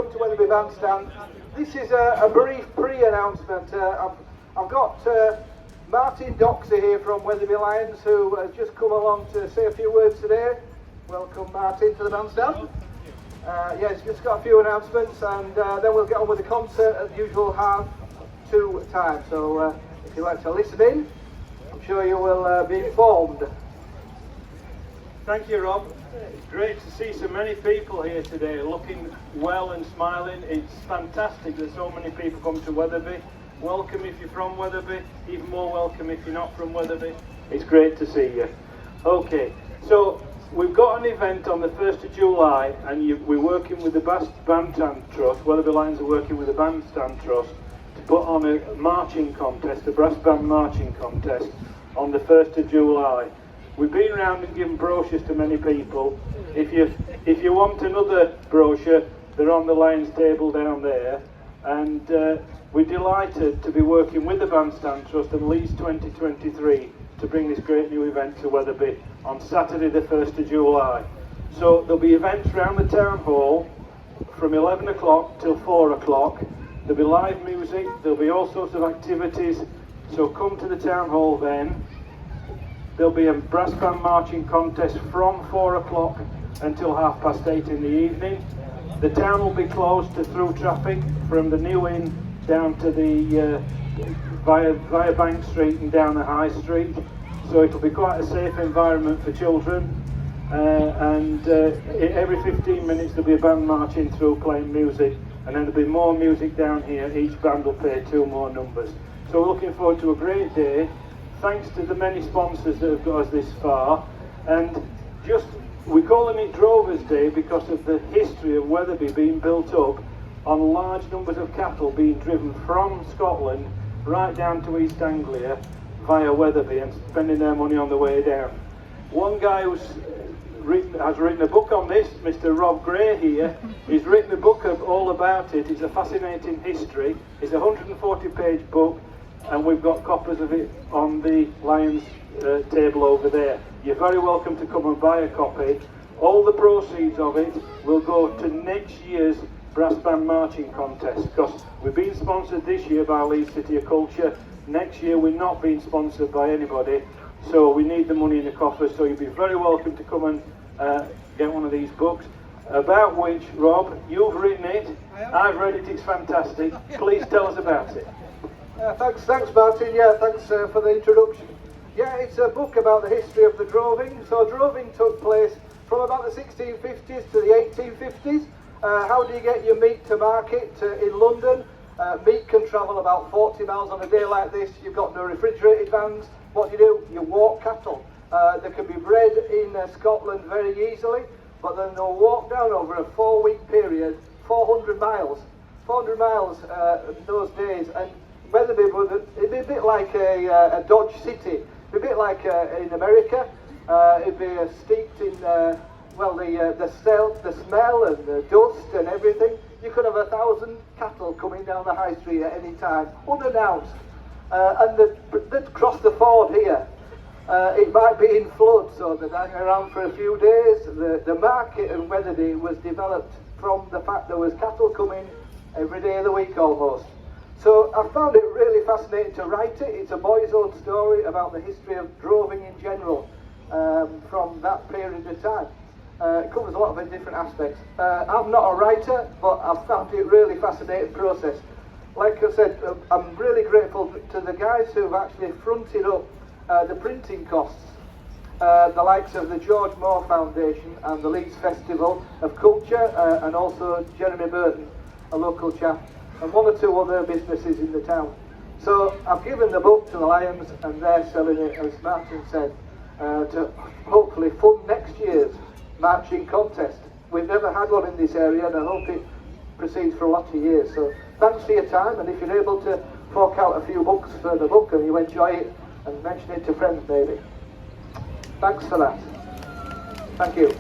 welcome to Wetherby Bandstand. This is a brief pre-announcement. I've got Martin Doxey here from Wetherby Lions, who has just come along to say a few words today. Welcome, Martin, to the bandstand. Yes, just got a few announcements, and then we'll get on with the concert at the usual 2:30 time. So if you'd like to listen in, I'm sure you will be informed. Thank you, Rob. It's great to see so many people here today looking well and smiling. It's fantastic that so many people come to Wetherby. Welcome if you're from Wetherby, even more welcome if you're not from Wetherby. It's great to see you. Okay, so we've got an event on the 1st of July, and we're working with the Bandstand Trust. Wetherby Lions are working with the Bandstand Trust to put on a marching contest, a brass band marching contest on the 1st of July. We've been around and given brochures to many people. If you want another brochure, they're on the Lions table down there. And we're delighted to be working with the Bandstand Trust and Leeds 2023 to bring this great new event to Wetherby on Saturday the 1st of July. So there'll be events around the town hall from 11 o'clock till 4 o'clock. There'll be live music, there'll be all sorts of activities. So come to the town hall then. There'll be a brass band marching contest from 4 o'clock until 8:30 in the evening. The town will be closed to through traffic from the New Inn down to the via Bank Street and down the High Street. So it'll be quite a safe environment for children. Every 15 minutes there'll be a band marching through playing music, and then there'll be more music down here. Each band will play 2 more numbers. So we're looking forward to a great day. Thanks to the many sponsors that have got us this far, and we're calling it Drovers Day because of the history of Wetherby being built up on large numbers of cattle being driven from Scotland right down to East Anglia via Wetherby and spending their money on the way down. One guy has written a book on this, Mr. Rob Gray here. He's written a book all about it. It's a fascinating history. It's a 140-page book, and we've got copies of it on the Lions table over there. You're very welcome to come and buy a copy. All the proceeds of it will go to next year's brass band marching contest, because we're being sponsored this year by Leeds City of Culture. Next year we're not being sponsored by anybody, so we need the money in the coffers. So you'll be very welcome to come and get one of these books, about which, Rob, you've written it. I've read it. It's fantastic. Please tell us about it. Thanks, Martin. Yeah, thanks for the introduction. Yeah, it's a book about the history of the droving. So droving took place from about the 1650s to the 1850s. How do you get your meat to market in London? Meat can travel about 40 miles on a day like this. You've got no refrigerated vans. What do? You walk cattle. They can be bred in Scotland very easily, but then they'll walk down over a 4-week period, 400 miles. 400 miles those days. And Wetherby it'd be a bit like a Dodge City. It'd be a bit like in America. It'd be steeped in the smell and the dust and everything. You could have 1,000 cattle coming down the high street at any time, unannounced. And they'd cross the ford here. It might be in flood, so they'd hang around for a few days. The market in Wetherby was developed from the fact there was cattle coming every day of the week almost. So I found it really fascinating to write it. It's a boy's own story about the history of droving in general from that period of time. It covers a lot of different aspects. I'm not a writer, but I've found it really fascinating process. Like I said, I'm really grateful to the guys who've actually fronted up the printing costs. The likes of the George Moore Foundation and the Leeds Festival of Culture, and also Jeremy Burton, a local chap, and 1 or 2 other businesses in the town. So I've given the book to the Lions, and they're selling it, as Martin said, to hopefully fund next year's marching contest. We've never had one in this area, and I hope it proceeds for a lot of years. So thanks for your time, and if you're able to fork out a few bucks for the book and you enjoy it, and mention it to friends maybe. Thanks for that. Thank you.